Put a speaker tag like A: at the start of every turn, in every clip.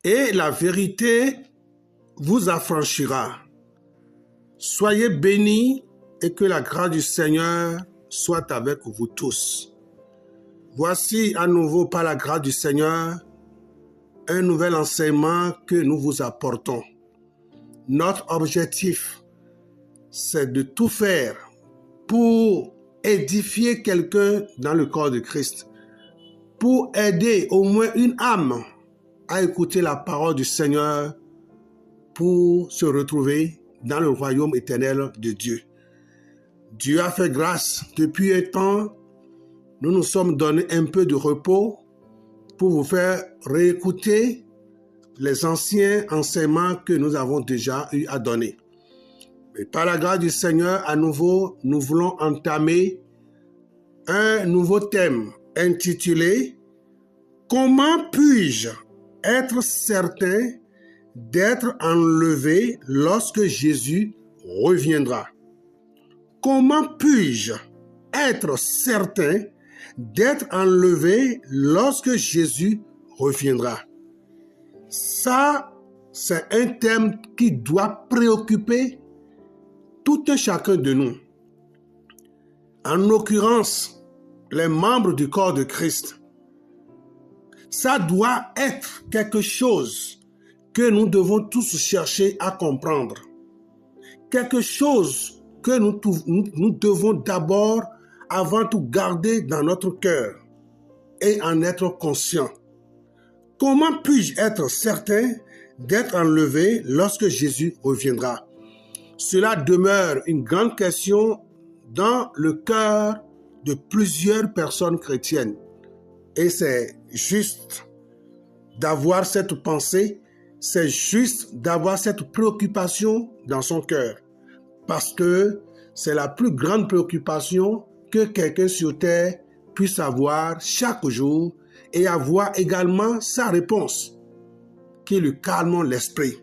A: et la vérité vous affranchira. Soyez bénis et que la grâce du Seigneur soit avec vous tous. Voici à nouveau par la grâce du Seigneur un nouvel enseignement que nous vous apportons. Notre objectif, c'est de tout faire pour édifier quelqu'un dans le corps de Christ, pour aider au moins une âme à écouter la parole du Seigneur pour se retrouver dans le royaume éternel de Dieu. Dieu a fait grâce. Depuis un temps, nous nous sommes donné un peu de repos pour vous faire réécouter les anciens enseignements que nous avons déjà eu à donner. Mais par la grâce du Seigneur, à nouveau, nous voulons entamer un nouveau thème intitulé « Comment puis-je être certain d'être enlevé lorsque Jésus reviendra ?» Comment puis-je être certain d'être enlevé lorsque Jésus reviendra? Ça, c'est un thème qui doit préoccuper tout un chacun de nous. En l'occurrence, les membres du corps de Christ. Ça doit être quelque chose que nous devons tous chercher à comprendre. Quelque chose que nous devons d'abord, avant tout, garder dans notre cœur et en être conscient. Comment puis-je être certain d'être enlevé lorsque Jésus reviendra? Cela demeure une grande question dans le cœur de plusieurs personnes chrétiennes. Et c'est juste d'avoir cette pensée, c'est juste d'avoir cette préoccupation dans son cœur. Parce que c'est la plus grande préoccupation que quelqu'un sur terre puisse avoir chaque jour et avoir également sa réponse qui lui calme l'esprit.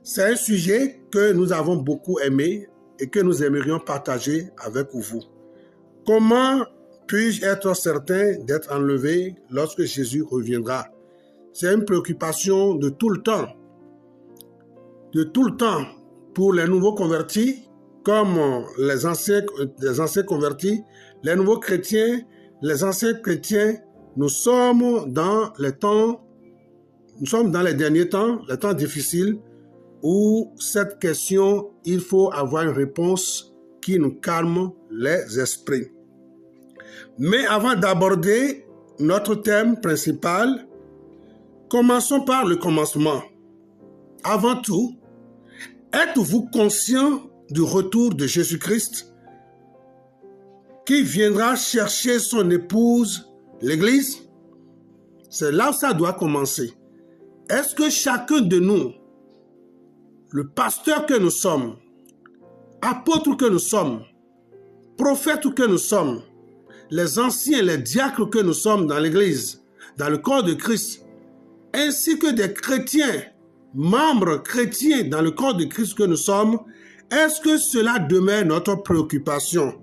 A: C'est un sujet que nous avons beaucoup aimé et que nous aimerions partager avec vous. Comment puis-je être certain d'être enlevé lorsque Jésus reviendra? C'est une préoccupation de tout le temps. De tout le temps pour les nouveaux convertis, comme les anciens convertis, les nouveaux chrétiens, les anciens chrétiens. Nous sommes dans les derniers temps, les temps difficiles, où cette question, il faut avoir une réponse qui nous calme les esprits. Mais avant d'aborder notre thème principal, commençons par le commencement. Avant tout, êtes-vous conscient du retour de Jésus-Christ qui viendra chercher son épouse, l'Église? C'est là où ça doit commencer. Est-ce que chacun de nous, le pasteur que nous sommes, apôtre que nous sommes, prophète que nous sommes, les anciens, les diacres que nous sommes dans l'Église, dans le corps de Christ, ainsi que des chrétiens, membres chrétiens dans le corps de Christ que nous sommes, est-ce que cela demeure notre préoccupation?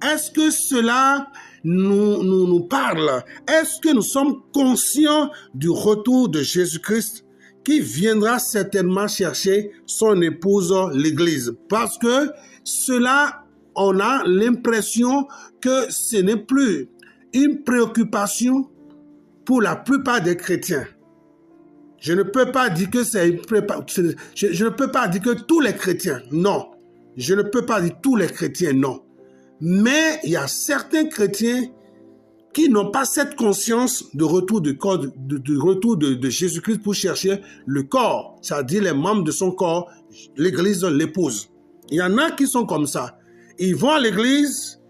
A: Est-ce que cela nous parle? Est-ce que nous sommes conscients du retour de Jésus-Christ qui viendra certainement chercher son épouse, l'Église? Parce que cela, on a l'impression que ce n'est plus une préoccupation pour la plupart des chrétiens. Je ne peux pas dire que je ne peux pas dire que tous les chrétiens, non. Je ne peux pas dire tous les chrétiens, non. Mais il y a certains chrétiens qui n'ont pas cette conscience de retour de Jésus-Christ pour chercher le corps, c'est-à-dire les membres de son corps, l'Église, l'épouse. Il y en a qui sont comme ça. Ils vont à l'Église,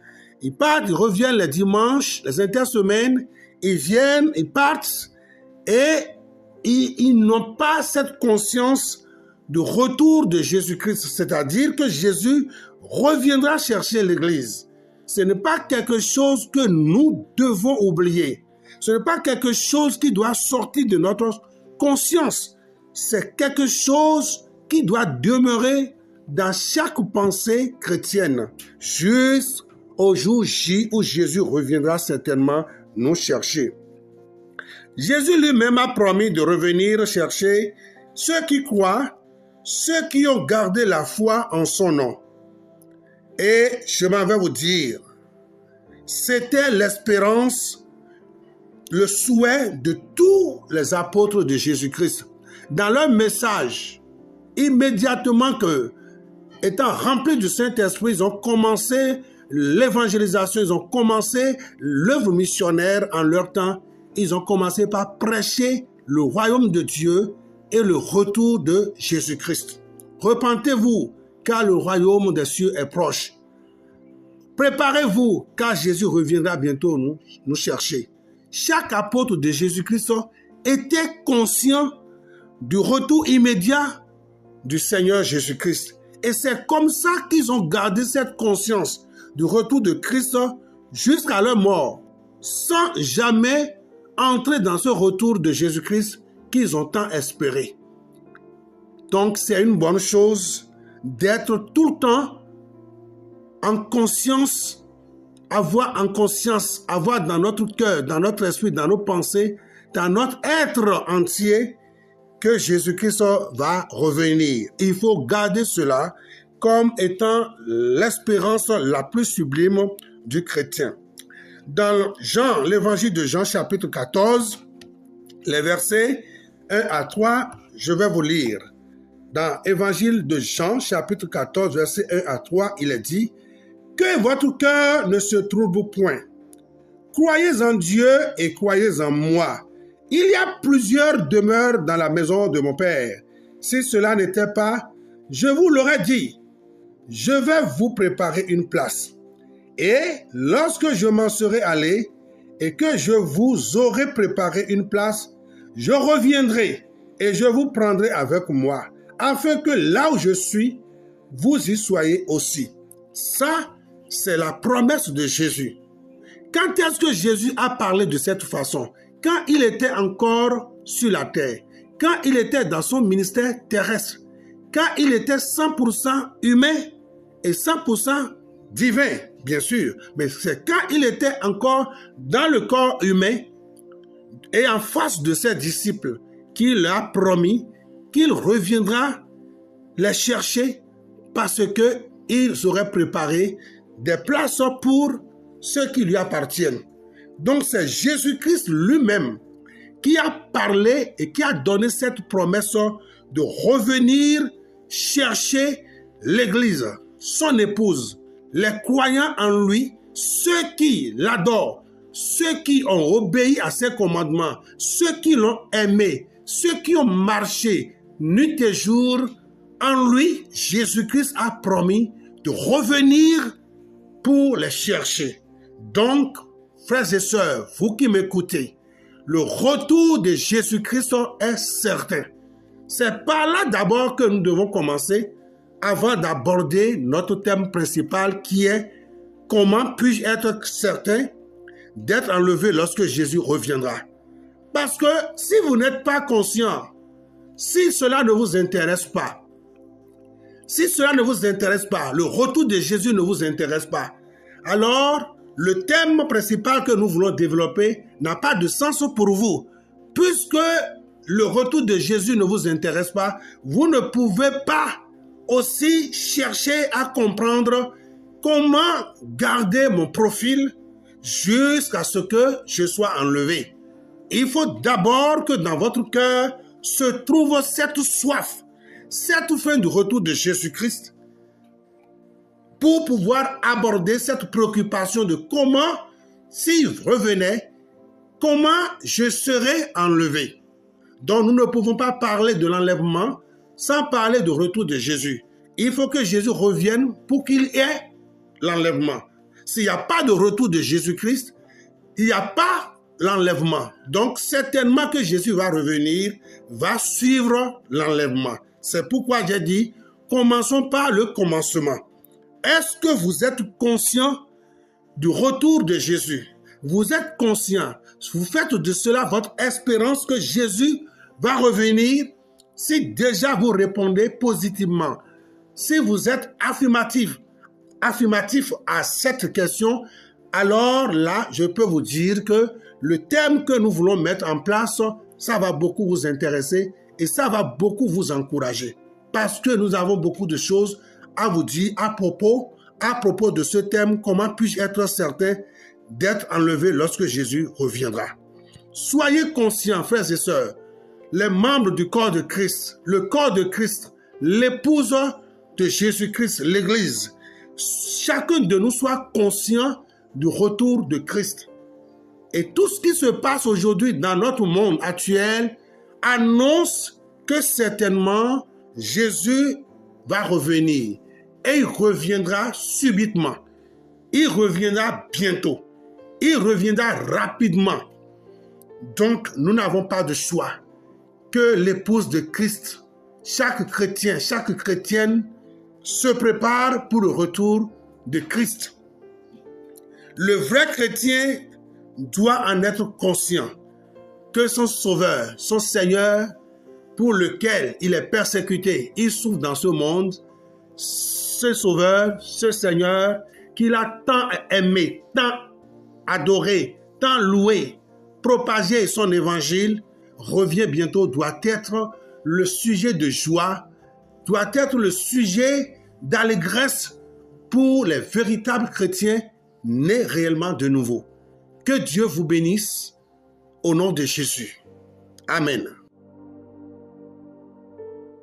A: ils partent, ils reviennent les dimanches, les intersemaines, ils viennent, ils partent et ils n'ont pas cette conscience de retour de Jésus-Christ, c'est-à-dire que Jésus reviendra chercher l'Église. Ce n'est pas quelque chose que nous devons oublier. Ce n'est pas quelque chose qui doit sortir de notre conscience. C'est quelque chose qui doit demeurer dans chaque pensée chrétienne, jusqu'au jour J où Jésus reviendra certainement nous chercher. Jésus lui-même a promis de revenir chercher ceux qui croient, ceux qui ont gardé la foi en son nom. Et je m'en vais vous dire, c'était l'espérance, le souhait de tous les apôtres de Jésus-Christ. Dans leur message, immédiatement que, étant remplis du Saint-Esprit, ils ont commencé l'évangélisation, ils ont commencé l'œuvre missionnaire en leur temps. Ils ont commencé par prêcher le royaume de Dieu et le retour de Jésus-Christ. Repentez-vous, car le royaume des cieux est proche. Préparez-vous, car Jésus reviendra bientôt nous chercher. Chaque apôtre de Jésus-Christ était conscient du retour immédiat du Seigneur Jésus-Christ. Et c'est comme ça qu'ils ont gardé cette conscience du retour de Christ jusqu'à leur mort, sans jamais entrer dans ce retour de Jésus-Christ qu'ils ont tant espéré. Donc c'est une bonne chose d'être tout le temps en conscience, avoir dans notre cœur, dans notre esprit, dans nos pensées, dans notre être entier, que Jésus-Christ va revenir. Il faut garder cela comme étant l'espérance la plus sublime du chrétien. Dans l'évangile de Jean, chapitre 14, les versets 1 à 3, je vais vous lire. Dans l'évangile de Jean, chapitre 14, versets 1 à 3, il est dit « Que votre cœur ne se trouble point. Croyez en Dieu et croyez en moi. Il y a plusieurs demeures dans la maison de mon Père. Si cela n'était pas, je vous l'aurais dit. Je vais vous préparer une place. Et lorsque je m'en serai allé et que je vous aurai préparé une place, je reviendrai et je vous prendrai avec moi, afin que là où je suis, vous y soyez aussi. » Ça, c'est la promesse de Jésus. Quand est-ce que Jésus a parlé de cette façon? Quand il était encore sur la terre, quand il était dans son ministère terrestre, quand il était 100% humain et 100% divin, bien sûr. Mais c'est quand il était encore dans le corps humain et en face de ses disciples qu'il a promis qu'il reviendra les chercher parce qu'ils auraient préparé des places pour ceux qui lui appartiennent. Donc c'est Jésus-Christ lui-même qui a parlé et qui a donné cette promesse de revenir chercher l'Église, son épouse, les croyants en lui, ceux qui l'adorent, ceux qui ont obéi à ses commandements, ceux qui l'ont aimé, ceux qui ont marché nuit et jour en lui. Jésus-Christ a promis de revenir pour les chercher. Donc, frères et sœurs, vous qui m'écoutez, le retour de Jésus-Christ est certain. C'est par là d'abord que nous devons commencer avant d'aborder notre thème principal qui est « Comment puis-je être certain d'être enlevé lorsque Jésus reviendra ?» Parce que si vous n'êtes pas conscient, si cela ne vous intéresse pas, si cela ne vous intéresse pas, le retour de Jésus ne vous intéresse pas, alors le thème principal que nous voulons développer n'a pas de sens pour vous. Puisque le retour de Jésus ne vous intéresse pas, vous ne pouvez pas aussi chercher à comprendre comment garder mon profil jusqu'à ce que je sois enlevé. Il faut d'abord que dans votre cœur se trouve cette soif, cette faim du retour de Jésus-Christ, pour pouvoir aborder cette préoccupation de comment, s'il revenait, comment je serai enlevé. Donc nous ne pouvons pas parler de l'enlèvement sans parler du retour de Jésus. Il faut que Jésus revienne pour qu'il y ait l'enlèvement. S'il n'y a pas de retour de Jésus-Christ, il n'y a pas l'enlèvement. Donc certainement que Jésus va revenir, va suivre l'enlèvement. C'est pourquoi j'ai dit, commençons par le commencement. Est-ce que vous êtes conscient du retour de Jésus? Vous êtes conscient, vous faites de cela votre espérance que Jésus va revenir? Si déjà vous répondez positivement, si vous êtes affirmatif à cette question, alors là, je peux vous dire que le thème que nous voulons mettre en place, ça va beaucoup vous intéresser et ça va beaucoup vous encourager. Parce que nous avons beaucoup de choses à vous dire à propos de ce thème, comment puis-je être certain d'être enlevé lorsque Jésus reviendra. Soyez conscients, frères et sœurs, les membres du corps de Christ, le corps de Christ, l'épouse de Jésus-Christ, l'Église, chacun de nous soit conscient du retour de Christ. Et tout ce qui se passe aujourd'hui dans notre monde actuel annonce que certainement Jésus va revenir. Et il reviendra subitement. Il reviendra bientôt. Il reviendra rapidement. Donc, nous n'avons pas de choix que l'épouse de Christ, chaque chrétien, chaque chrétienne se prépare pour le retour de Christ. Le vrai chrétien doit en être conscient que son Sauveur, son Seigneur, pour lequel il est persécuté, il souffre dans ce monde, ce Sauveur, ce Seigneur, qu'il a tant aimé, tant adoré, tant loué, propagé son évangile, revient bientôt, doit être le sujet de joie, doit être le sujet d'allégresse pour les véritables chrétiens nés réellement de nouveau. Que Dieu vous bénisse au nom de Jésus. Amen.